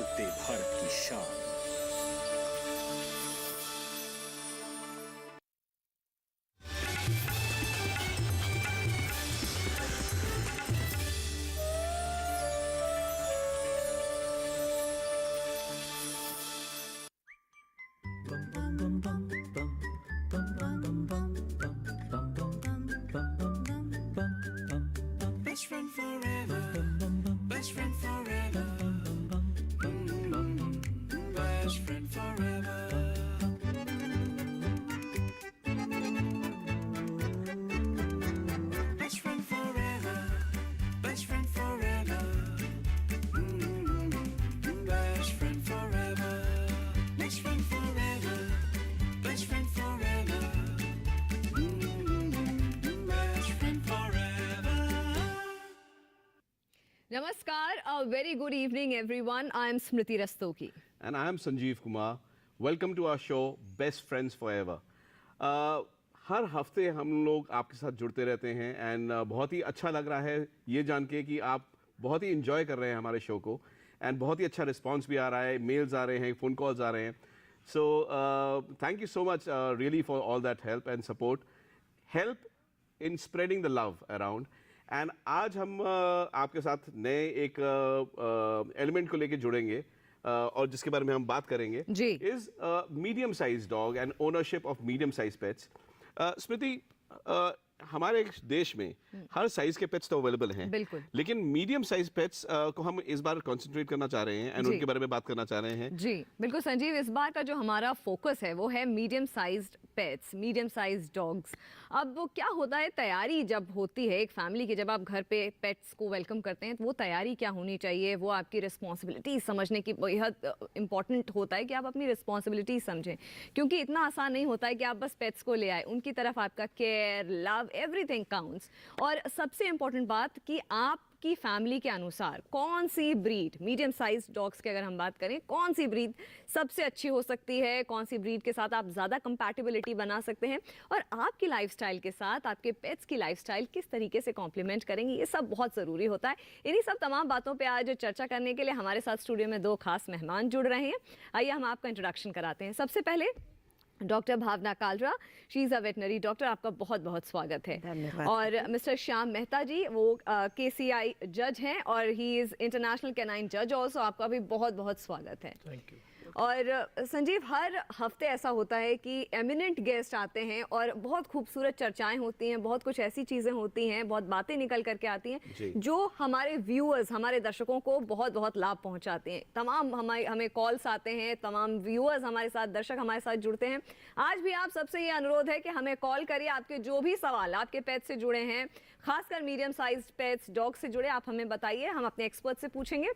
ढलते भारत की शान। Best friend forever. Best friend forever. Best friend forever. Best friend forever. Best friend forever. Best friend forever. Best friend forever. Best friend forever. Best friend forever. Namaskar, a very good evening everyone. I am Smriti Rastogi. And I am Sanjeev Kumar. Welcome to our show Best Friends Forever. हर हफ्ते हम लोग आपके साथ जुड़ते रहते हैं and बहुत ही अच्छा लग रहा है ये जान के कि आप बहुत ही इंजॉय कर रहे हैं हमारे शो को एंड बहुत ही अच्छा रिस्पांस भी आ रहा है, मेल्स आ रहे हैं, फ़ोन कॉल्स आ रहे हैं. So thank you so much really for all that help and support. Help in spreading the love around. And आज हम आपके साथ नए एक एलिमेंट को लेके जुड़ेंगे और जिसके बारे में हम बात करेंगे जी. Is medium size dog and ownership of medium size pets. Smriti, हमारे देश में हर साइज के पेट्स तो अवेलेबल हैं, बिल्कुल. लेकिन मीडियम साइज पेट्स को हम इस बार कंसंट्रेट करना चाह रहे हैं एंड जी. उनके बारे में बात करना चाह रहे हैं. जी बिल्कुल संजीव, इस बार का जो हमारा फोकस है वो है medium sized pets, medium size dogs. अब वो क्या होता है, तैयारी जब होती है एक फैमिली की, जब आप घर पे पेट्स को वेलकम करते हैं तो वो तैयारी क्या होनी चाहिए, वो आपकी रिस्पॉन्सिबिलिटी समझने की बेहद इंपॉर्टेंट होता है कि आप अपनी रिस्पॉन्सिबिलिटी समझें, क्योंकि इतना आसान नहीं होता है कि आप बस पेट्स को ले आए. उनकी तरफ आपका केयर, लव, एवरीथिंग काउंट्स. और सबसे इंपॉर्टेंट बात कि आप की फैमिली के अनुसार कौन सी ब्रीड, मीडियम साइज डॉग्स की अगर हम बात करें, कौन सी ब्रीड सबसे अच्छी हो सकती है, कौन सी ब्रीड के साथ आप ज़्यादा कंपैटिबिलिटी बना सकते हैं और आपकी लाइफस्टाइल के साथ आपके पेट्स की लाइफस्टाइल किस तरीके से कॉम्प्लीमेंट करेंगे, ये सब बहुत ज़रूरी होता है. इन्हीं सब तमाम बातों पर आज चर्चा करने के लिए हमारे साथ स्टूडियो में दो खास मेहमान जुड़ रहे हैं. आइए हम आपका इंट्रोडक्शन कराते हैं. सबसे पहले doctor Bhavna Kalra, she is a veterinary doctor, आपका बहुत बहुत स्वागत है. धन्यवाद. और मिस्टर श्याम मेहता जी, वो केसीआई जज हैं और ही इज़ इंटरनेशनल कैनाइन जज ऑल्सो, आपका भी बहुत बहुत स्वागत है. Thank you. और संजीव, हर हफ्ते ऐसा होता है कि एमिनेंट गेस्ट आते हैं और बहुत खूबसूरत चर्चाएं होती हैं, बहुत कुछ ऐसी चीज़ें होती हैं, बहुत बातें निकल करके आती हैं जो हमारे व्यूअर्स, हमारे दर्शकों को बहुत बहुत लाभ पहुंचाते हैं. तमाम हमें कॉल्स आते हैं, तमाम व्यूअर्स हमारे साथ, दर्शक हमारे साथ जुड़ते हैं. आज भी आप सबसे ये अनुरोध है कि हमें कॉल करिए, आपके जो भी सवाल आपके पेट से जुड़े हैं, खासकर मीडियम साइज पेट्स, डॉग से जुड़े, आप हमें बताइए, हम अपने एक्सपर्ट से पूछेंगे.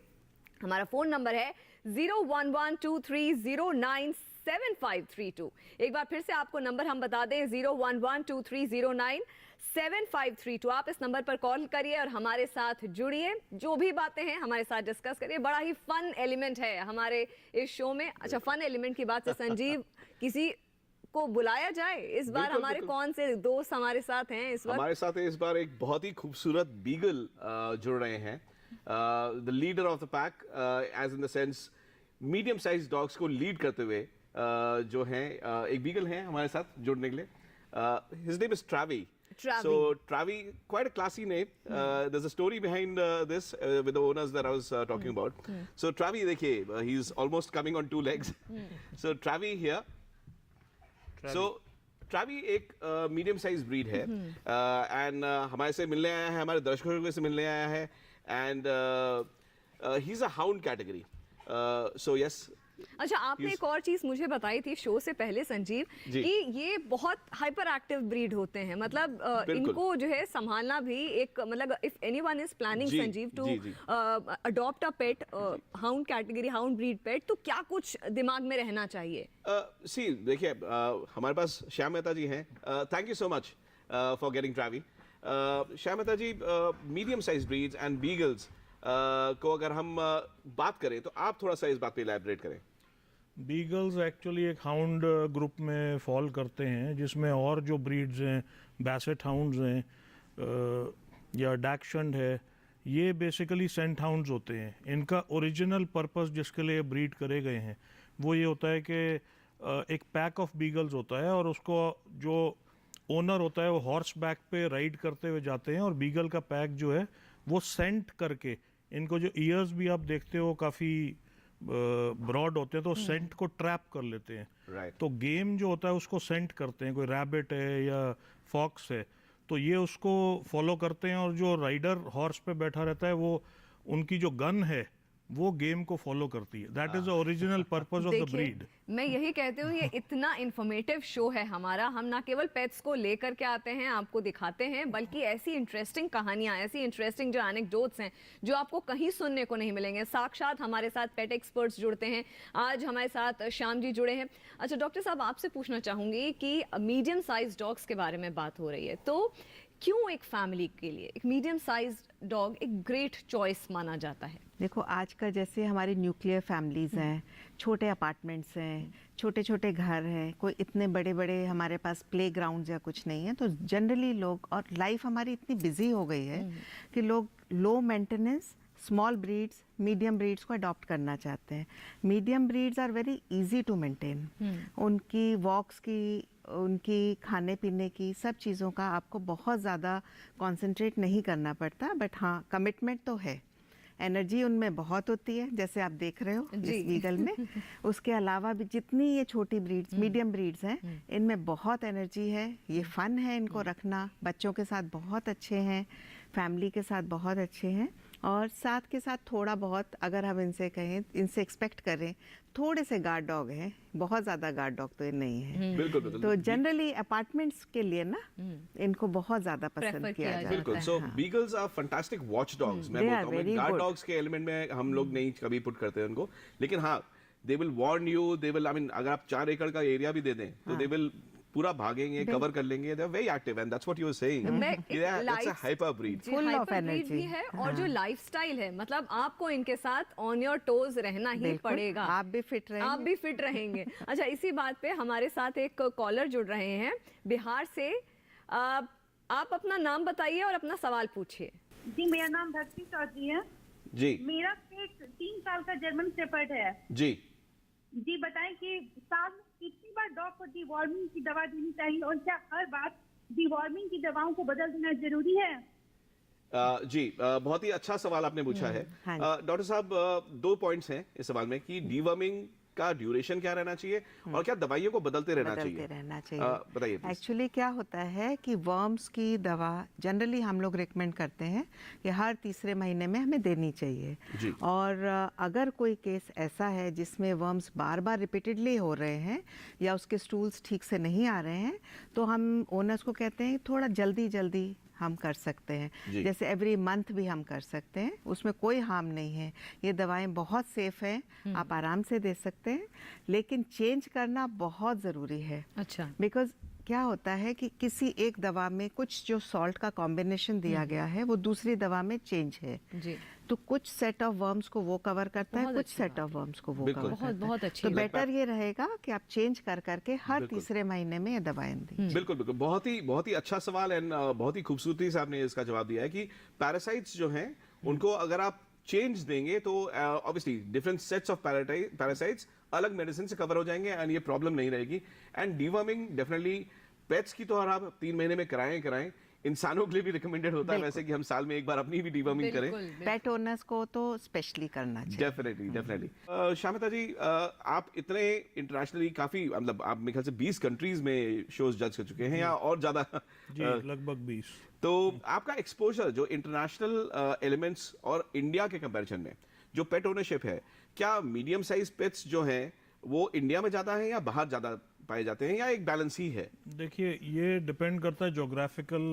हमारा फ़ोन नंबर है 01123097532. एक बार फिर से आपको नंबर हम बता दें, 01123097532. आप इस नंबर पर कॉल करिए और हमारे साथ जुड़िए, जो भी बातें हैं हमारे साथ डिस्कस करिए. बड़ा ही फन एलिमेंट है हमारे इस शो में. अच्छा, फन एलिमेंट की बात से संजीव, किसी को बुलाया जाए इस बार? बिल्कुल, हमारे बिल्कुल. कौन से दोस्त हमारे साथ हैं इस वक्त? हमारे साथ इस बार एक बहुत ही खूबसूरत बीगल जुड़ रहे हैं. The leader of the pack, as in the sense medium size dogs को लीड करते हुए जो हैं एक बीगल हैं हमारे साथ जुड़ने के लिए. His name is Travi. Travi. So Travi, quite a classy name. There's a story behind this with the owners that I was talking about. So Travi, देखिए, he's almost coming on two legs. So Travi here. So Travi एक medium size breed है and हमारे से मिलने आया है, हमारे दर्शकों से मिलने आया है and he is a hound category. So yes. अच्छा, आपने एक और चीज मुझे बताई थी शो से पहले संजीव, जी. कि ये बहुत हाइपर एक्टिव ब्रीड होते हैं, मतलब बिल्कुल. इनको जो है संभालना भी एक, मतलब इफ एनीवन इज प्लानिंग जी, संजीव टू जी, जी. Adopt a pet, hound category, hound breed pet, तो क्या कुछ दिमाग में रहना चाहिए? सी देखिए, हमारे पास श्याम मेहता जी हैं. Thank you so much for getting Travi. Shyam Mehta ji, medium size breeds and beagles को अगर हम बात करें तो आप थोड़ा सा इस बात पे इलैबोरेट करें. बीगल्स एक्चुअली एक हाउंड ग्रुप में फॉल करते हैं, जिसमें और जो ब्रीड्स हैं, बैसेट हाउंड्स हैं या डैक्शंड है ये बेसिकली सेंट हाउंड्स होते हैं। इनका ओरिजिनल पर्पस जिसके लिए ब्रीड करे गए हैं वो ये होता है कि एक पैक ऑफ बीगल्स होता है और उसको जो ओनर होता है वो हॉर्स बैक पे राइड करते हुए जाते हैं और बीगल का पैक जो है वो सेंट करके, इनको जो ईयर्स भी आप देखते हो काफ़ी ब्रॉड होते हैं तो सेंट को ट्रैप कर लेते हैं। राइट। तो गेम जो होता है उसको सेंट करते हैं, कोई रैबिट है या फॉक्स है तो ये उसको फॉलो करते हैं और जो राइडर हॉर्स पे बैठा रहता है वो उनकी जो गन है वो गेम को फॉलो करती है। That is the original purpose of the देखिए, ब्रीड। मैं यही कहती हूँ ये इतना इंफॉर्मेटिव शो है हमारा। हम ना केवल पेट्स को लेकर के आते हैं, आपको दिखाते हैं, बल्कि ऐसी इंटरेस्टिंग कहानियाँ, ऐसी इंटरेस्टिंग जो एनेक्डोट्स हैं जो आपको कहीं सुनने को नहीं मिलेंगे। साक्षात हमारे साथ पेट एक्सपर्ट्स जुड़ते हैं। आज हमारे साथ श्याम जी जुड़े हैं। अच्छा डॉक्टर साहब, आपसे पूछना चाहूँगी कि मीडियम साइज डॉग्स के बारे में बात हो रही है, तो क्यों एक फैमिली के लिए एक मीडियम साइज डॉग एक ग्रेट चॉइस माना जाता है? देखो आज का जैसे हमारी न्यूक्लियर फैमिलीज हैं, छोटे अपार्टमेंट्स हैं, छोटे छोटे घर हैं, कोई इतने बड़े बड़े हमारे पास प्ले ग्राउंड या कुछ नहीं है, तो जनरली लोग, और लाइफ हमारी इतनी बिजी हो गई है कि लोग low maintenance small breeds, medium breeds को अडॉप्ट करना चाहते हैं। Medium breeds are very easy to maintain. उनकी वॉक्स की, उनकी खाने पीने की, सब चीज़ों का आपको बहुत ज़्यादा कंसंट्रेट नहीं करना पड़ता, बट हाँ कमिटमेंट तो है। एनर्जी उनमें बहुत होती है, जैसे आप देख रहे हो इस वीगल में। उसके अलावा भी जितनी ये छोटी ब्रीड्स, मीडियम ब्रीड्स हैं, इनमें बहुत एनर्जी है। ये फन है इनको रखना, बच्चों के साथ बहुत अच्छे हैं, फैमिली के साथ बहुत अच्छे हैं, और साथ के साथ थोड़ा बहुत अगर हम इनसे कहें, इनसे एक्सपेक्ट करें, थोड़े से गार्ड डॉग हैं, बहुत ज़्यादा गार्ड डॉग तो ये नहीं है। बिल्कुल बिल्कुल। तो जनरली अपार्टमेंट्स के लिए ना इनको बहुत ज़्यादा Prefer पसंद किया किया जाता जाता बिल्कुल। है। सो हाँ। Beagles are fantastic watch dogs. मैं They बोलता are हूँ, very गार्ड good. डॉग्स के एलिमेंट में हम लोग नहीं कभी पुट करते हैं उनको, लेकिन हाँ they will warn you, they will, I mean अगर आप 4 एकड़ का एरिया भी दे दें तो दे विल पूरा भागेंगे, कवर कर लेंगे। They are very active and that's what you are saying. मैं एक इट्स अ हाइपर ब्रीड। जी, Full of hyper breed energy. भी है, और जो लाइफस्टाइल है, मतलब आपको इनके साथ ऑन योर टोज रहना ही बिल्कुल, पड़ेगा। आप भी फिट रहेंगे। आप भी फिट रहेंगे। अच्छा, इसी बात पे हमारे साथ एक कॉलर जुड़ रहे हैं बिहार से। आप अपना नाम बताइए और अपना सवाल पूछिए। जी, मेरा नाम भक्ति चौधरी है। जी मेरा पेट 3 साल का जर्मन शेपर्ड है। जी। जी बताएं कि साल में कितनी बार डॉग को डिवॉर्मिंग की दवा देनी चाहिए, और क्या हर बार डिवॉर्मिंग की दवाओं को बदल देना जरूरी है? बहुत ही अच्छा सवाल आपने पूछा है। हाँ डॉक्टर साहब, 2 पॉइंट्स हैं इस सवाल में कि डीवर्मिंग का ड्यूरेशन क्या रहना चाहिए और क्या दवाइयों को बदलते रहना बदलते चाहिए। रहना चाहिए। बताइए please। एक्चुअली क्या होता है कि वर्म्स की दवा जनरली हम लोग रिकमेंड करते हैं कि हर तीसरे महीने में हमें देनी चाहिए। जी। और अगर कोई केस ऐसा है जिसमें वर्म्स बार बार रिपीटेडली हो रहे हैं या उसके स्टूल्स ठीक से नहीं आ रहे हैं, तो हम ओनर्स को कहते हैं थोड़ा जल्दी जल्दी हम कर सकते जी। हैं। जैसे एवरी मंथ भी हम कर सकते हैं, उसमें कोई हार्म नहीं है। ये दवाएं बहुत सेफ हैं, आप आराम से दे सकते हैं, लेकिन चेंज करना बहुत ज़रूरी है। अच्छा, बिकॉज क्या होता है कि किसी एक दवा में कुछ जो सॉल्ट का कॉम्बिनेशन दिया गया है वो दूसरी दवा में चेंज है, जी, तो कुछ सेट ऑफ वर्म्स को वो कवर करता है, बहुत कुछ अच्छी सेट बात ऑफ वर्म्स को वो बिल्कुल। कवर बहुत करता बहुत है। अच्छी तो बात। बेटर ये रहेगा कि आप चेंज कर करके हर बिल्कुल। तीसरे महीने में ये दवाएं दें। बिल्कुल बिल्कुल, बहुत ही अच्छा सवाल एंड बहुत ही खूबसूरती से आपने इसका जवाब दिया है कि पैरासाइट्स जो हैं उनको अगर आप चेंज देंगे तो obviously different sets of parasites अलग मेडिसिन से कवर हो जाएंगे एंड ये प्रॉब्लम नहीं रहेगी। एंड डीवर्मिंग डेफिनेटली पेट्स की तो हर आप 3 महीने में कराएं, इंसानों के लिए भी रिकमेंडेड होता है वैसे कि हम साल में एक बार अपनी भी डीवर्मिंग करें। बिल्कुल, बिल्कुल। पेट ओनर्स को तो स्पेशली करना चाहिए। डेफिनेटली। शामिता जी, आप इतने इंटरनेशनली काफी, मतलब आप मेरे ख्याल से 20 कंट्रीज में शोज जज कर चुके हैं या और ज्यादा। जी लगभग 20। तो आपका एक्सपोजर जो इंटरनेशनल एलिमेंट्स और इंडिया के कंपैरिजन में जो पेट ओनरशिप है, क्या मीडियम साइज पेट्स जो हैं वो इंडिया में ज्यादा है या बाहर ज्यादा पाए जाते हैं या एक बैलेंस ही है? देखिए ये डिपेंड करता है जोग्राफिकल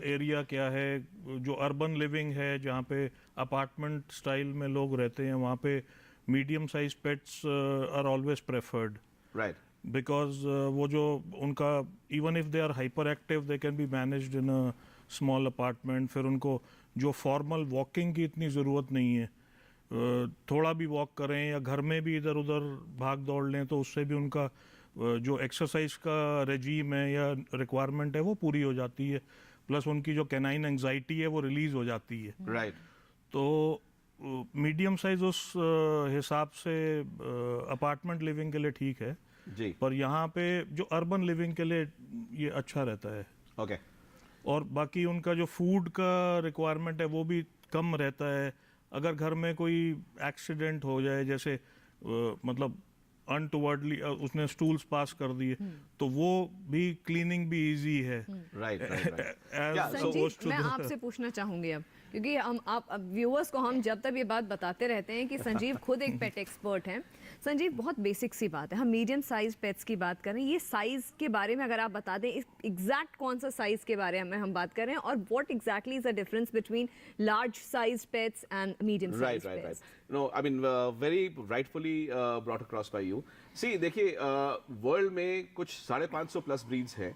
एरिया क्या है। जो अर्बन लिविंग है, जहाँ पे अपार्टमेंट स्टाइल में लोग रहते हैं, वहाँ पे medium size pets are always preferred, right. Because वो जो उनका, even if they are hyper active, they can be managed in a small apartment. फिर उनको जो फॉर्मल वॉकिंग की इतनी ज़रूरत नहीं है, थोड़ा भी वॉक करें या घर में भी इधर उधर भाग दौड़ लें तो उससे भी उनका जो एक्सरसाइज का रेजीम है या रिक्वायरमेंट है वो पूरी हो जाती है। प्लस उनकी जो कैनाइन एंजाइटी है वो रिलीज हो जाती है। राइट। तो मीडियम साइज उस हिसाब से अपार्टमेंट लिविंग के लिए ठीक है, जी पर यहाँ पे जो अर्बन लिविंग के लिए ये अच्छा रहता है। ओके और बाकी उनका जो फूड का रिक्वायरमेंट है वो भी कम रहता है। अगर घर में कोई एक्सीडेंट हो जाए, जैसे मतलब अनटुवर्डली उसने स्टूल्स पास कर दिए, तो वो भी क्लीनिंग भी इजी है। Right right As Sanjeev, opposed to मैं the- आपसे पूछना चाहूंगी अब, क्योंकि हम आप व्यूअर्स को हम जब तक ये बात बताते रहते हैं कि संजीव खुद एक पेट एक्सपर्ट हैं। संजीव, बहुत बेसिक सी बात है, हम मीडियम साइज पेट्स की बात करें, ये साइज के बारे में अगर आप बता दें, एग्जैक्ट कौन सा साइज के बारे में हम बात कर रहे हैं, और what exactly is the difference between large size pets and medium size right. Pets? No, I mean, very rightfully brought across by you. See, देखिए, वर्ल्ड में कुछ 550 प्लस ब्रीड्स हैं,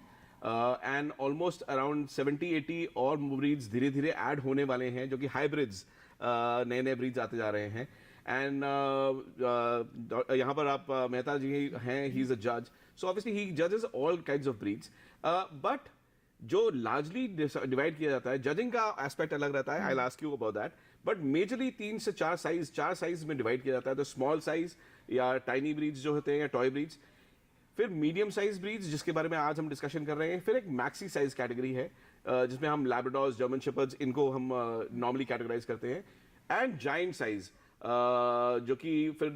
एंड ऑलमोस्ट अराउंड 70-80 और ब्रीड्स धीरे धीरे add होने वाले हैं, जो कि हाइब्रिड्स, नए नए ब्रीड्स आते जा रहे हैं। एंड यहाँ पर आप मेहता जी हैं, ही इज अ जज, सो ऑब्वियसली ही जजेस all kinds of breeds, but जो लार्जली डिवाइड किया जाता है, जजिंग का एस्पेक्ट अलग रहता है, I will ask you about that, but majorly 3 से 4 साइज में डिवाइड किया जाता है। तो स्मॉल साइज या टाइनी ब्रीड्स जो होते हैं, या टॉय ब्रीड्स, फिर मीडियम साइज ब्रीड्स जिसके बारे में आज हम डिस्कशन कर रहे हैं, फिर एक मैक्सी साइज कैटेगरी है जिसमें हम लैब्राडोर्स, जर्मन शेपर्ड्स, इनको हम नॉर्मली कैटेगराइज करते हैं, एंड जाइंट साइज जो कि फिर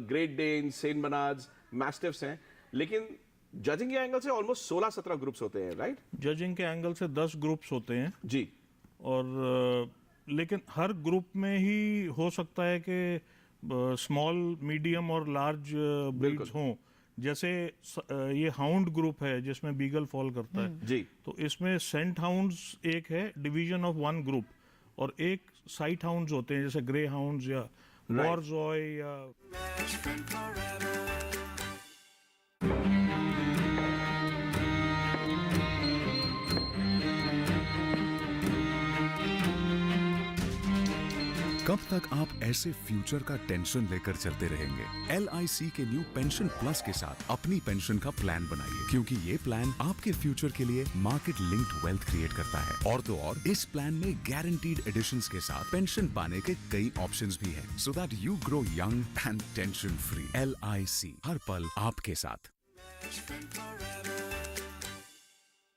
ग्रेट डेन्स, सेंट बर्नार्ड्स, मैस्टिफ्स हैं। लेकिन जजिंग के एंगल से ऑलमोस्ट 16-17 ग्रुप्स होते हैं, राइट? जजिंग के एंगल से 10 ग्रुप्स होते हैं, जी। और लेकिन हर ग्रुप में ही हो सकता है कि स्मॉल, मीडियम और लार्ज ब्रीड्स हों। जैसे ये हाउंड ग्रुप है जिसमें बीगल फॉल करता है, जी। तो इसमें सेंट हाउंड्स एक है, डिवीजन ऑफ वन ग्रुप, और एक साइट हाउंड्स होते हैं जैसे ग्रे हाउंड्स या वॉरजॉय या best friend forever. कब तक आप ऐसे फ्यूचर का टेंशन लेकर चलते रहेंगे? LIC के न्यू पेंशन प्लस के साथ अपनी पेंशन का प्लान बनाइए, क्योंकि ये प्लान आपके फ्यूचर के लिए मार्केट लिंक्ड वेल्थ क्रिएट करता है। और तो और इस प्लान में गारंटीड एडिशंस के साथ पेंशन पाने के कई ऑप्शंस भी हैं, so that you grow young and tension free. LIC, हर पल आपके साथ।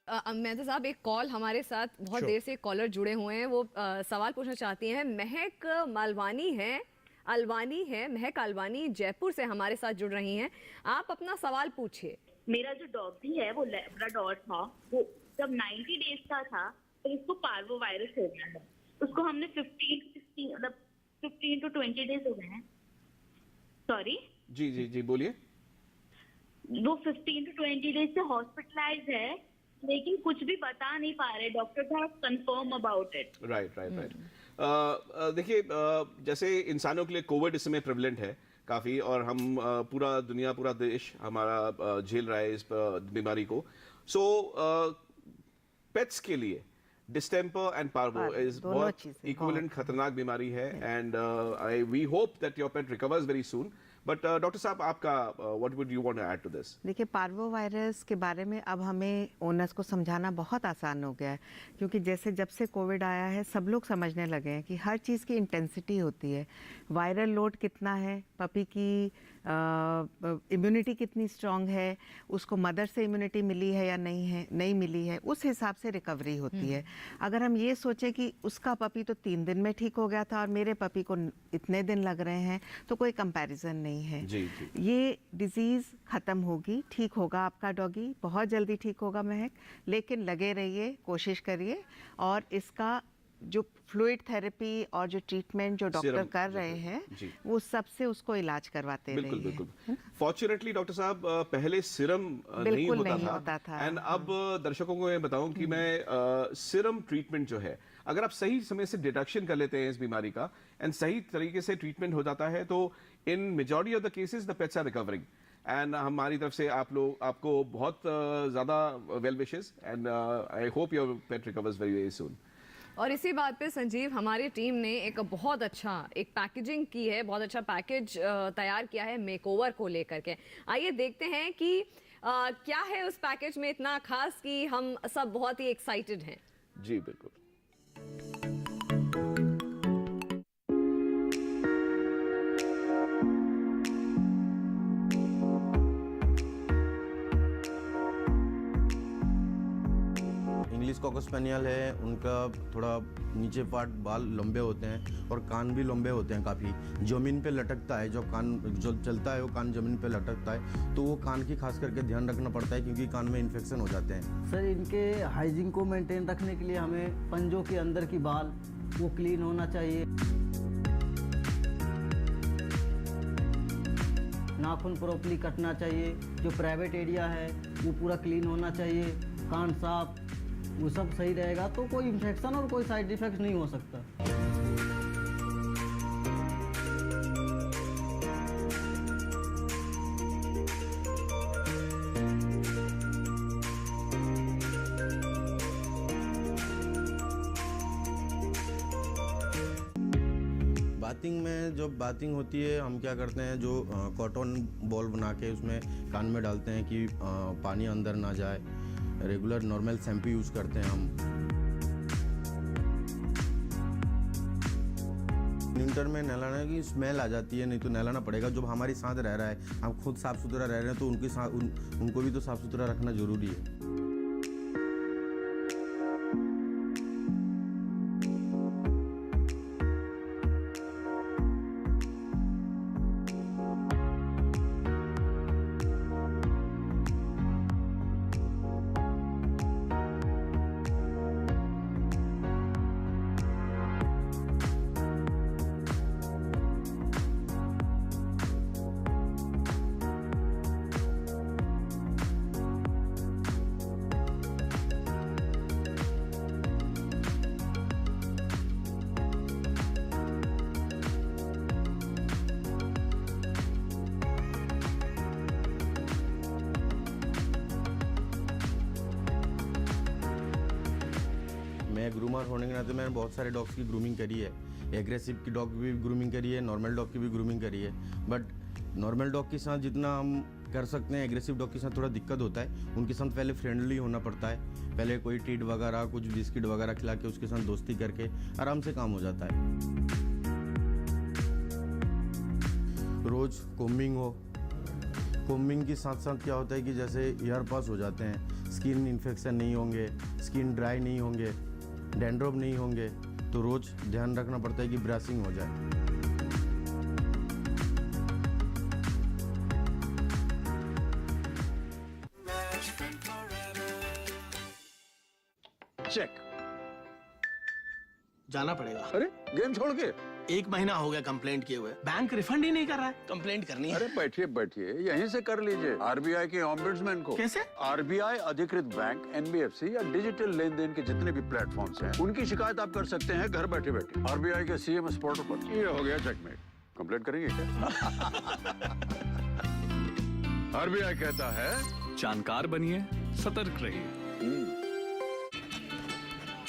मेहता साहब, एक कॉल हमारे साथ बहुत Sure. देर से कॉलर जुड़े हुए हैं, वो सवाल पूछना चाहती हैं। महक मालवानी है, महक अलवानी जयपुर से हमारे साथ जुड़ रही हैं। आप अपना सवाल पूछिए। मेरा जो डॉग भी है वो लैब्राडोर था, वो जब 90 डेज का था तो उसको पार्वो वायरस हो गया है। उसको हमने 15 to 20 डेज हो गए हैं, सॉरी जी जी जी, बोलिए। वो 15 to 20 डेज से हॉस्पिटलाइज है, लेकिन कुछ भी बता नहीं पा रहे डॉक्टर था confirm about it. Right right right. देखिए, जैसे इंसानों के लिए कोविड इस समय प्रेवलेंट है काफ़ी, और हम पूरा देश हमारा झेल रहा है इस बीमारी को। सो पेट्स के लिए distemper and parvo parvo, is दोनों बहुत चीज़ें इक्विवेलेंट खतरनाक बीमारी है, and we hope that your pet recovers very soon. But doctor साहब, आपका what would you want to add to this? देखिए, पार्वो वायरस के बारे में अब हमें ओनर्स को समझाना बहुत आसान हो गया है, क्योंकि जैसे जब से कोविड आया है सब लोग समझने लगे हैं कि हर चीज़ की इंटेंसिटी होती है, वायरल लोड कितना है, पपी की इम्यूनिटी कितनी स्ट्रांग है, उसको मदर से इम्यूनिटी मिली है या नहीं मिली है, उस हिसाब से रिकवरी होती है। अगर हम ये सोचें कि उसका पपी तो 3 दिन में ठीक हो गया था और मेरे पपी को इतने दिन लग रहे हैं, तो कोई कंपैरिजन नहीं है। जी जी। ये डिजीज़ ख़त्म होगी, ठीक होगा आपका डॉगी, बहुत जल्दी ठीक होगा महक, लेकिन लगे रहिए, कोशिश करिए, और इसका जो फ्लूइड थेरेपी और जो ट्रीटमेंट जो डॉक्टर Serum, कर रहे हैं, जी। वो सबसे उसको इलाज करवाते बिल्कुल रहिए। बिल्कुल। फॉर्चुनेटली डॉक्टर साहब, पहले सिरम नहीं बिल्कुल होता नहीं था, होता था। एंड अब दर्शकों को मैं बताऊं कि मैं सिरम ट्रीटमेंट जो है, अगर आप सही समय से डिटेक्शन कर लेते हैं इस बीमारी का, एंड सही तरीके से ट्रीटमेंट हो जाता है, तो in majority of the cases the pets are recovering. And हमारी तरफ से आपको बहुत ज़्यादा well wishes, and I hope your pet recovers very very soon. और इसी बात पे संजीव, हमारी टीम ने एक बहुत अच्छा एक पैकेजिंग की है, बहुत अच्छा पैकेज तैयार किया है मेकओवर को लेकर के। आइए देखते हैं कि क्या है उस पैकेज में इतना खास कि हम सब बहुत ही एक्साइटेड हैं। जी बिल्कुल। इंग्लिश कॉकर स्पेनियल है, उनका थोड़ा नीचे पार्ट बाल लंबे होते हैं और कान भी लंबे होते हैं काफ़ी, ज़मीन पे लटकता है, जो कान जो चलता है वो कान ज़मीन पे लटकता है, तो वो कान की खास करके ध्यान रखना पड़ता है क्योंकि कान में इन्फेक्शन हो जाते हैं। सर इनके हाइजीन को मेंटेन रखने के लिए हमें पंजों के अंदर की बाल वो क्लीन होना चाहिए, नाखून प्रॉपर्ली कटना चाहिए, जो प्राइवेट एरिया है वो पूरा क्लीन होना चाहिए, कान साफ, वो सब सही रहेगा तो कोई इन्फेक्शन और कोई साइड इफेक्ट नहीं हो सकता। बाथिंग में जब बाथिंग होती है हम क्या करते हैं, जो कॉटन बॉल बना के उसमें कान में डालते हैं कि पानी अंदर ना जाए। रेगुलर नॉर्मल शैम्पू यूज़ करते हैं हम। विंटर में नहलाने की स्मेल आ जाती है, नहीं तो नहलाना पड़ेगा। जब हमारे साथ रह रहा है, हम खुद साफ़ सुथरा रह रहे हैं तो उनके साथ उनको भी तो साफ़ सुथरा रखना ज़रूरी है। मैं ग्रूमर होने के नाते मैंने बहुत सारे डॉग्स की ग्रूमिंग करी है। एग्रेसिव की डॉग की भी ग्रूमिंग करी है, नॉर्मल डॉग की भी ग्रूमिंग करी है। बट नॉर्मल डॉग के साथ जितना हम कर सकते हैं, एग्रेसिव डॉग के साथ थोड़ा दिक्कत होता है। उनके साथ पहले फ्रेंडली होना पड़ता है, पहले कोई ट्रीट वगैरह कुछ बिस्किट वगैरह खिला के उसके साथ दोस्ती करके आराम से काम हो जाता है। रोज़ कोम्बिंग हो, कोम्बिंग के साथ साथ क्या होता है कि जैसे ईयर पास हो जाते हैं, स्किन इन्फेक्शन नहीं होंगे, स्किन ड्राई नहीं होंगे, डैंड्रफ नहीं होंगे, तो रोज़ ध्यान रखना पड़ता है कि ब्रशिंग हो जाए। चेक जाना पड़ेगा। अरे गेम छोड़ के 1 महीना हो गया कंप्लेंट किए हुए, बैंक रिफंड ही नहीं कर रहा है। कंप्लेंट करनी है। अरे बैठिए बैठिए, यहीं से कर लीजिए आरबीआई के ऑम्बुड्समैन को। कैसे? आरबीआई अधिकृत बैंक, एनबीएफसी या डिजिटल लेन देन के जितने भी प्लेटफॉर्म्स हैं, उनकी शिकायत आप कर सकते हैं घर बैठे बैठे आरबीआई के सीएमएस पोर्टल पर। ये हो गया चेकमेट। कंप्लेंट करेंगे क्या? आरबीआई कहता है जानकार बनिए, सतर्क रहिए।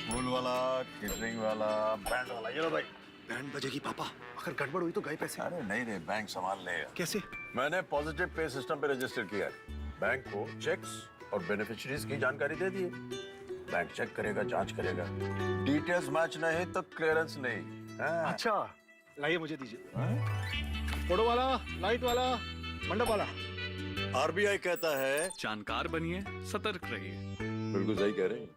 फूल वाला, केटरिंग वाला, बैंड वाला, ये लो भाई। बैंड बजेगी पापा, अगर गड़बड़ हुई तो गए पैसे। अरे नहीं रे, बैंक संभाल लेगा। कैसे? मैंने पॉजिटिव पे सिस्टम पे रजिस्टर किया है। बैंक को चेक्स और बेनिफिशियरीज की जानकारी दे दी है। बैंक चेक करेगा, जांच करेगा, डिटेल्स मैच नहीं तो क्लियरेंस नहीं। अच्छा, लाइए मुझे दीजिए। फोटो वाला, लाइट वाला, मंडप वाला। आरबीआई कहता है जानकार बनिए, सतर्क रहिए। बिल्कुल सही कह रहे हैं।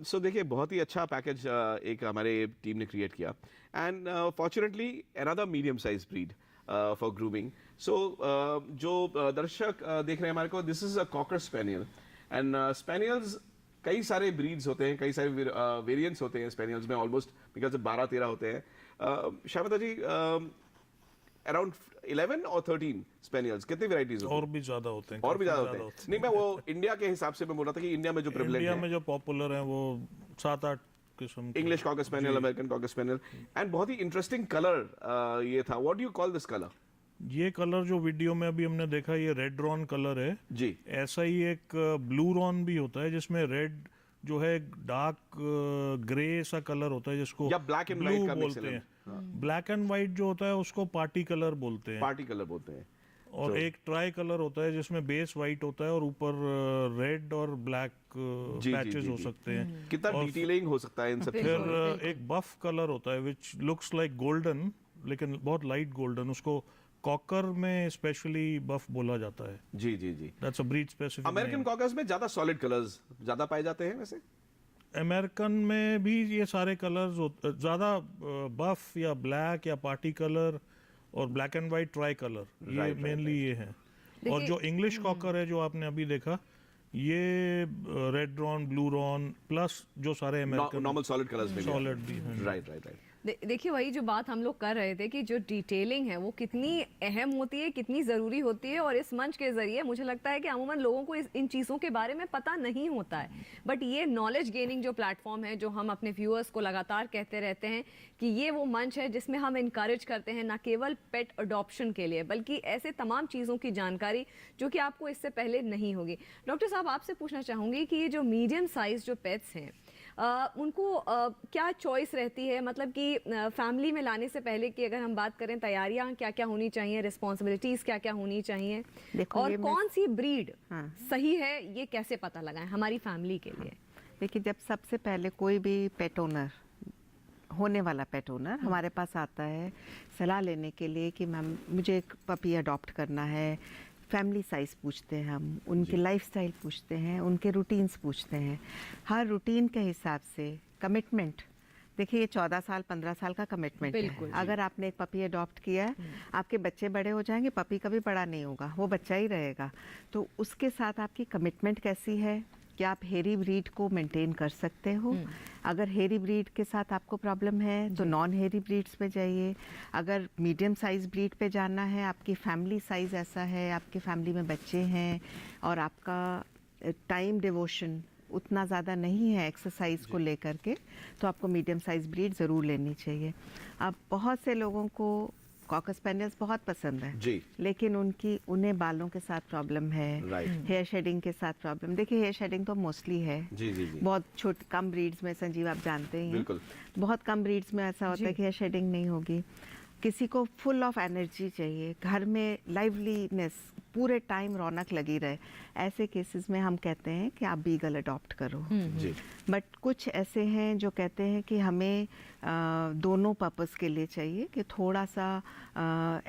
सो देखिए, बहुत ही अच्छा पैकेज एक हमारे टीम ने क्रिएट किया, and fortunately another medium size breed for grooming. So जो दर्शक देख रहे हैं हमारे को, this is a cocker spaniel, and spaniels कई सारे ब्रीड्स होते हैं, कई सारे वेरिएंट्स होते हैं स्पेनियल्स में, ऑलमोस्ट बिकॉज 12-13 होते हैं। शामिता जी, अराउंड 11 और 13 स्पेनियल्स, कितनी वैरायटीज और भी ज्यादा होते हैं, और भी ज्यादा काफी होते हैं। नहीं, मैं वो इंडिया के हिसाब से मैं बोल रहा था कि इंडिया में जो प्रेवलेंट इंडिया है, में जो पॉपुलर हैं वो 7-8 किस्म के। English cocker spaniel, American cocker spaniel, and बहुत ही इंटरेस्टिंग कलर ये था। What do you call this colour? ये कलर जो वीडियो में अभी हमने देखा, ये रेड रॉन कलर है जी। ऐसा ही एक ब्लू रॉन भी होता है जिसमें रेड जो है डार्क ग्रे सा कलर होता है, जिसको या ब्लैक एंड व्हाइट का बोलते हैं। ब्लैक एंड व्हाइट जो होता है उसको पार्टी कलर बोलते हैं। पार्टी कलर बोलते हैं। और एक ट्राई कलर होता है जिसमें बेस व्हाइट होता है और ऊपर रेड और ब्लैक पैचेस हो सकते हैं। कितना डिटेलिंग हो सकता है इन सब। फिर एक बफ कलर होता है विच लुक्स लाइक गोल्डन, लेकिन बहुत लाइट गोल्डन, उसको कॉकर में स्पेशली बफ बोला जाता है. जी जी जी. That's a breed specific. American cockers में ज्यादा सॉलिड कलर्स ज्यादा पाए जाते हैं वैसे. अमेरिकन में भी ये सारे कलर्स ज़्यादा बफ या ब्लैक या पार्टी कलर और black and white try colour, ये मेनली ये हैं. और जो इंग्लिश कॉकर है जो आपने अभी देखा, ये red Ron, blue Ron plus जो सारे अमेरिकन नॉर्मल सॉलिड कलर्स में सॉलिड भी हैं. Right right right. देखिए वही जो बात हम लोग कर रहे थे कि जो डिटेलिंग है वो कितनी अहम होती है, कितनी ज़रूरी होती है. और इस मंच के ज़रिए मुझे लगता है कि अमूमन लोगों को इन चीज़ों के बारे में पता नहीं होता है. बट ये नॉलेज गेनिंग जो प्लेटफॉर्म है, जो हम अपने व्यूअर्स को लगातार कहते रहते हैं कि ये वो मंच है जिसमें हम इनकरेज करते हैं ना केवल पेट अडॉप्शन के लिए, बल्कि ऐसे तमाम चीज़ों की जानकारी जो कि आपको इससे पहले नहीं होगी. डॉक्टर साहब, आपसे पूछना चाहूँगी कि ये जो मीडियम साइज़ जो पेट्स हैं, उनको क्या चॉइस रहती है, मतलब कि फैमिली में लाने से पहले की अगर हम बात करें, तैयारियां क्या क्या होनी चाहिए, रिस्पॉन्सिबिलिटीज़ क्या क्या होनी चाहिए, और कौन सी ब्रीड सही है, ये कैसे पता लगाएं हमारी फैमिली के लिए? देखिए, जब सबसे पहले कोई भी पेट ओनर, होने वाला पेट ओनर हमारे पास आता है सलाह लेने के लिए कि मैम मुझे एक पपी अडॉप्ट करना है, फैमिली साइज़ पूछते हैं हम, उनके लाइफस्टाइल पूछते हैं, उनके रूटीन्स पूछते हैं. हर रूटीन के हिसाब से कमिटमेंट, देखिए ये 14 साल 15 साल का कमिटमेंट है. अगर आपने एक पपी अडॉप्ट किया है, आपके बच्चे बड़े हो जाएंगे, पपी कभी बड़ा नहीं होगा, वो बच्चा ही रहेगा. तो उसके साथ आपकी कमिटमेंट कैसी है, क्या आप हेरी ब्रीड को मेंटेन कर सकते हो. अगर हेरी ब्रीड के साथ आपको प्रॉब्लम है तो नॉन हेरी ब्रीड्स पे जाइए. अगर मीडियम साइज़ ब्रीड पे जाना है, आपकी फैमिली साइज़ ऐसा है, आपकी फैमिली में बच्चे हैं और आपका टाइम डिवोशन उतना ज़्यादा नहीं है एक्सरसाइज को लेकर के, तो आपको मीडियम साइज़ ब्रीड ज़रूर लेनी चाहिए. अब बहुत से लोगों को कॉकर स्पैनियल्स बहुत पसंद है जी, लेकिन उन्हें बालों के साथ प्रॉब्लम है, हेयर शेडिंग के साथ प्रॉब्लम. देखिए हेयर शेडिंग तो मोस्टली है जी जी जी. बहुत छोटे कम ब्रीड्स में, संजीव आप जानते ही हैं, बिल्कुल. बहुत कम ब्रीड्स में ऐसा होता है कि हेयर शेडिंग नहीं होगी. किसी को फुल ऑफ एनर्जी चाहिए, घर में लाइवलीनेस, पूरे टाइम रौनक लगी रहे, ऐसे केसेस में हम कहते हैं कि आप बीगल अडॉप्ट करो. जी. बट कुछ ऐसे हैं जो कहते हैं कि हमें दोनों पर्पस के लिए चाहिए, कि थोड़ा सा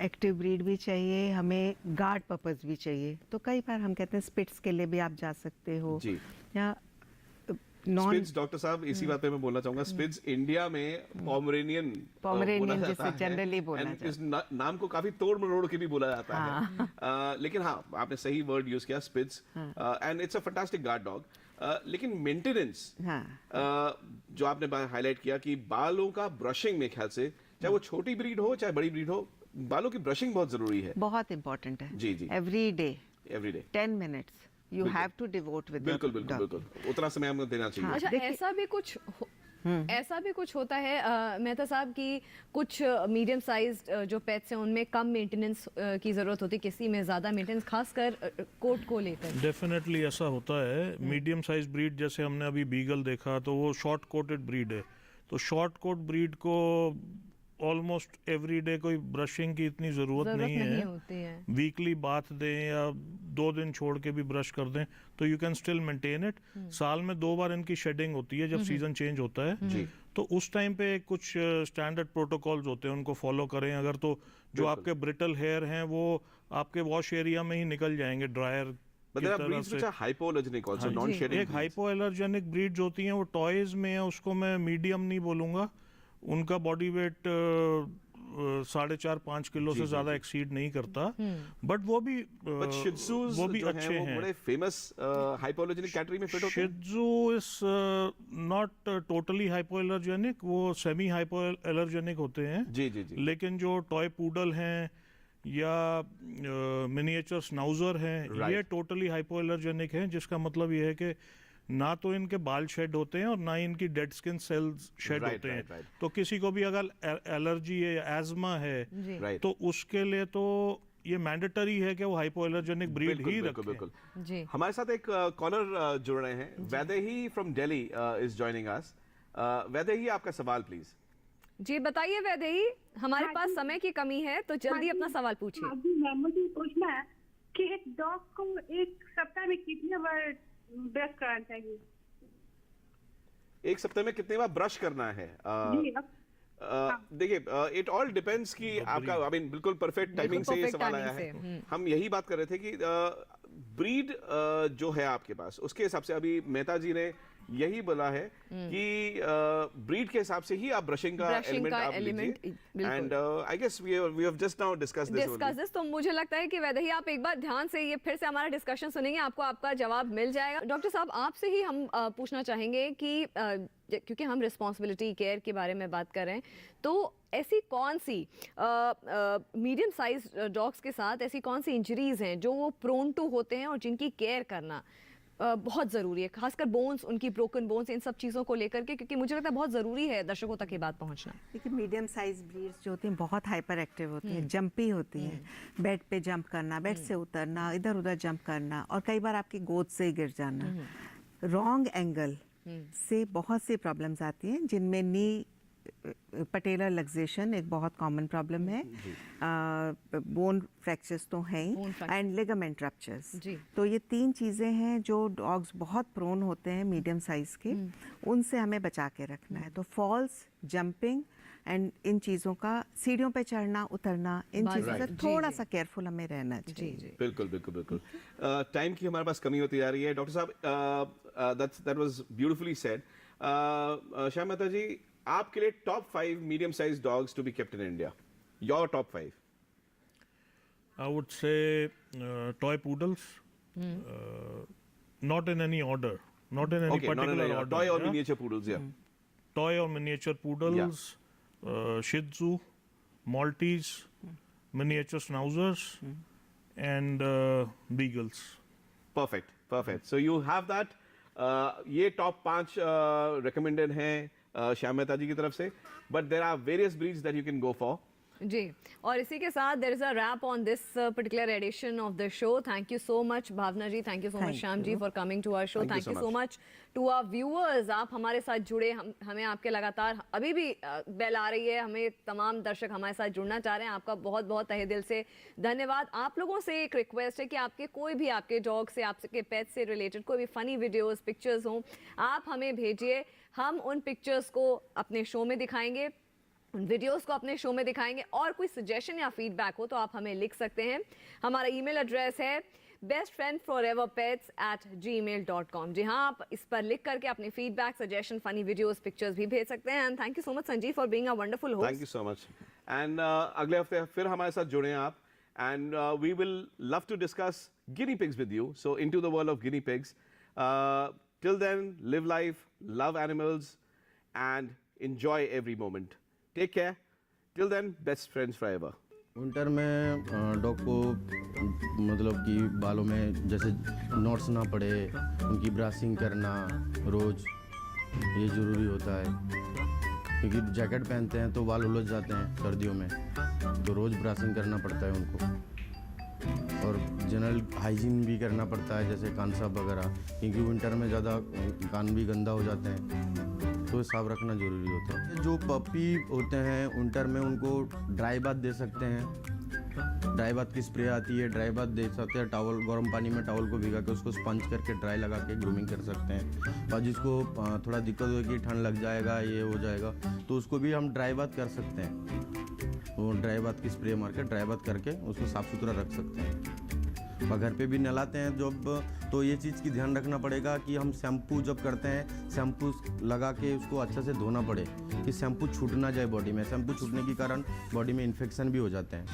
एक्टिव ब्रीड भी चाहिए, हमें गार्ड पर्पस भी चाहिए. तो कई बार हम कहते हैं स्पिट्स के लिए भी आप जा सकते हो जी. या स्पिट्स, डॉक्टर साहब इसी बात पे मैं बोलना चाहूंगा, स्पिट्स इंडिया में पोमरेनियन जिसे जनरली बोला जाता है. इस नाम को काफी तोड़ मरोड़ के भी बोला जाता है. लेकिन हाँ, आपने सही वर्ड यूज किया, spits, and it's a fantastic guard dog. लेकिन मेंटेनेंस, जो आपने हाईलाइट किया कि बालों का ब्रशिंग, में ख्याल से चाहे वो छोटी ब्रीड हो चाहे बड़ी ब्रीड हो, बालों की ब्रशिंग बहुत जरूरी है. बहुत इंपॉर्टेंट है. जी जी. Every day 10 minutes you have to devote with बिल्कुल बिल्कुल बिल्कुल, उतना समय हमको देना चाहिए. अच्छा, ऐसा भी कुछ होता है मेहता साहब कि कुछ मीडियम साइज जो पेट्स हैं उनमें कम मेंटेनेंस की ज़रूरत होती है, किसी में ज़्यादा मेंटेनेंस, खासकर कोट को लेकर. डेफिनेटली ऐसा होता है. मीडियम साइज ब्रीड जैसे हमने अभी बीगल देखा, तो वो शॉर्ट कोटेड ब्रीड है. तो शॉर्ट कोट ब्रीड को ऑलमोस्ट एवरी डे कोई ब्रशिंग की इतनी ज़रूरत नहीं है. वीकली बाथ दें या 2 दिन छोड़ के भी ब्रश कर दें तो you can still maintain it. साल में 2 बार इनकी शेडिंग होती है जब सीजन चेंज होता है. तो उस टाइम पे कुछ स्टैंडर्ड प्रोटोकॉल्स होते हैं, उनको फॉलो करें. अगर तो जो आपके ब्रिटल हेयर हैं वो आपके वॉश एरिया में ही निकल जाएंगे ड्रायर. एक हाइपो एलर्जेनिक ब्रीड जो होती हैं वो टॉयज में है, उसको मैं मीडियम नहीं बोलूँगा. उनका बॉडी वेट 4.5-5 किलो से ज्यादा एक्सीड नहीं करता. बट वो भी अच्छे हैं. बड़े फेमस हाइपोएलर्जेनिक कैटेगरी में फिट होते हैं. शिजू इज नॉट टोटली हाइपोएलर्जेनिक, वो सेमी हाइपोएलर्जेनिक होते हैं. जी जी जी. लेकिन जो टॉय पूडल हैं या मिनिएचर स्नाउजर हैं, ये टोटली हाइपोएलर्जेनिक हैं, जिसका मतलब ये है कि ना तो इनके बाल शेड होते हैं और ना ही इनकी डेड स्किन सेल्स शेड होते हैं. तो किसी को भी अगर एलर्जी है या एजमा है तो उसके लिए तो ये मैंडेटरी है कि वो हाइपोएलर्जेनिक ब्रीड ही रखें. हमारे साथ एक कॉलर जुड़ रहे हैं, Vaidehi from Delhi is joining us. Vaidehi, आपका सवाल प्लीज. जी बताइए वैदेही, हमारे पास समय की कमी है तो जल्दी अपना सवाल पूछिए. मुझे पूछना है कि एक डॉग को एक सप्ताह में कितने बार ब्रश करना चाहिए? एक सप्ताह में कितने बार ब्रश करना है? देखिए इट ऑल डिपेंड्स कि आपका आई मीन बिल्कुल परफेक्ट टाइमिंग से ये perfect सवाल आया timing है। से, हम यही बात कर रहे थे कि ब्रीड जो है आपके पास उसके हिसाब से अभी मेहता जी ने यही बोला है कि ब्रीड के हिसाब से ही आप ब्रशिंग का एलिमेंट आप लीजिए and I guess we have just now discuss this. तो मुझे लगता है कि वैसे ही आप एक बार ध्यान से ये फिर से हमारा डिस्कशन सुनेंगे, आपको आपका जवाब मिल जाएगा। डॉक्टर साहब आपसे ही हम पूछना चाहेंगे कि क्योंकि हम रिस्पॉन्सिबिलिटी केयर के बारे में बात कर रहे हैं, तो ऐसी कौन सी मीडियम साइज डॉग्स के साथ ऐसी कौन सी इंजरीज हैं जो वो प्रोन टू होते हैं और जिनकी केयर करना बहुत ज़रूरी है, खासकर बोन्स, उनकी ब्रोकन बोन्स, इन सब चीज़ों को लेकर के, क्योंकि मुझे लगता है बहुत ज़रूरी है दर्शकों तक ये बात पहुंचना। देखिए मीडियम साइज ब्रीड्स जो होती हैं बहुत हाइपर एक्टिव होती हैं, जंपी होती हैं, बेड पे जंप करना, बेड से उतरना, इधर उधर जंप करना और कई बार आपकी गोद से ही गिर जाना। रॉन्ग एंगल से बहुत सी प्रॉब्लम्स आती हैं, जिनमें नी पटेलर लग्जेशन एक बहुत कॉमन प्रॉब्लम है, बोन फ्रैक्चर्स तो हैं ही, एंड लिगामेंट रप्चर्स। तो ये 3 चीज़ें हैं जो डॉग्स बहुत प्रोन होते हैं मीडियम साइज के, उनसे हमें बचा के रखना है। तो फॉल्स, जंपिंग एंड इन चीज़ों का, सीढ़ियों पे चढ़ना उतरना, इन चीज़ों से थोड़ा सा केयरफुल हमें रहना चाहिए। बिल्कुल बिल्कुल बिल्कुल। टाइम की हमारे पास कमी होती जा रही है। डॉक्टर साहब that was beautifully said. Shyam Mehta ji, आपके लिए top 5 medium size dogs to be kept in India, your top 5? I would say toy poodles, not in any order, not in any particular order. Toy or yeah? miniature poodles, yeah. Toy or miniature poodles, Shih Tzu, Maltese, miniature schnauzers, and beagles. Perfect, perfect. So you have that. ये top 5 recommended हैं श्याम मेहता जी की तरफ से, but there are various breeds that you can go for. जी, और इसी के साथ there is a wrap on this particular edition of the show. Thank you so much Bhavna ji, thank you so much Shyam ji for coming to our show. Thank you so much to our viewers, आप हमारे साथ जुड़े, हमें आपके लगातार अभी भी bell आ रही है, हमें तमाम दर्शक हमारे साथ जुड़ना चाह रहे हैं। आपका बहुत बहुत तहे दिल से धन्यवाद। आप लोगों से एक रिक्वेस्ट है कि आपके कोई भी आपके डॉग से, आपके पेट से रिलेटेड कोई भी फनी वीडियोस, पिक्चर्स हों, आप हमें भेजिए। हम उन पिक्चर्स को अपने शो में दिखाएंगे, उन वीडियोस को अपने शो में दिखाएंगे, और कोई सजेशन या फीडबैक हो तो आप हमें लिख सकते हैं। हमारा ईमेल एड्रेस है bestfriendforeverpets@gmail.com। जी हाँ, आप इस पर लिख करके अपने feedback, suggestion, funny videos, pictures भी भेज सकते हैं। And thank you so much Sanjeev for being a wonderful host. Thank you so much. And अगले हफ्ते फिर हमारे साथ जुड़े आप, and we will love to discuss guinea pigs with you, so into the world of guinea pigs. Till then, live life, love animals and enjoy every moment. Take care. Till then, best friends forever. Winter में dog को मतलब कि बालों में जैसे knots ना पड़े, उनकी ब्रशिंग करना रोज़ ये ज़रूरी होता है, क्योंकि जैकेट पहनते हैं तो बाल उलझ जाते हैं सर्दियों में, तो रोज़ ब्रशिंग करना पड़ता है उनको, और जनरल हाइजीन भी करना पड़ता है, जैसे कान साफ वगैरह, क्योंकि विंटर में ज़्यादा कान भी गंदा हो जाते हैं, तो साफ रखना ज़रूरी होता है। जो पपी होते हैं विंटर में, उनको ड्राई बाथ दे सकते हैं, ड्राई बाथ की स्प्रे आती है, ड्राई बाथ दे सकते हैं, टॉवल गर्म पानी में टॉवल को भिगा के उसको स्पंज करके ड्राई लगा के ग्रूमिंग कर सकते हैं। और जिसको थोड़ा दिक्कत होगी, ठंड लग जाएगा, ये हो जाएगा, तो उसको भी हम ड्राई बाथ कर सकते हैं। वो ड्राई बाथ की स्प्रे मार के ड्राई बाथ करके उसको साफ़ सुथरा रख सकते हैं। और घर पे भी नहलाते हैं जब, तो ये चीज़ की ध्यान रखना पड़ेगा कि हम शैम्पू जब करते हैं, शैम्पू लगा के उसको अच्छे से धोना पड़े, कि शैम्पू छूट ना जाए बॉडी में। शैम्पू छूटने के कारण बॉडी में इन्फेक्शन भी हो जाते हैं।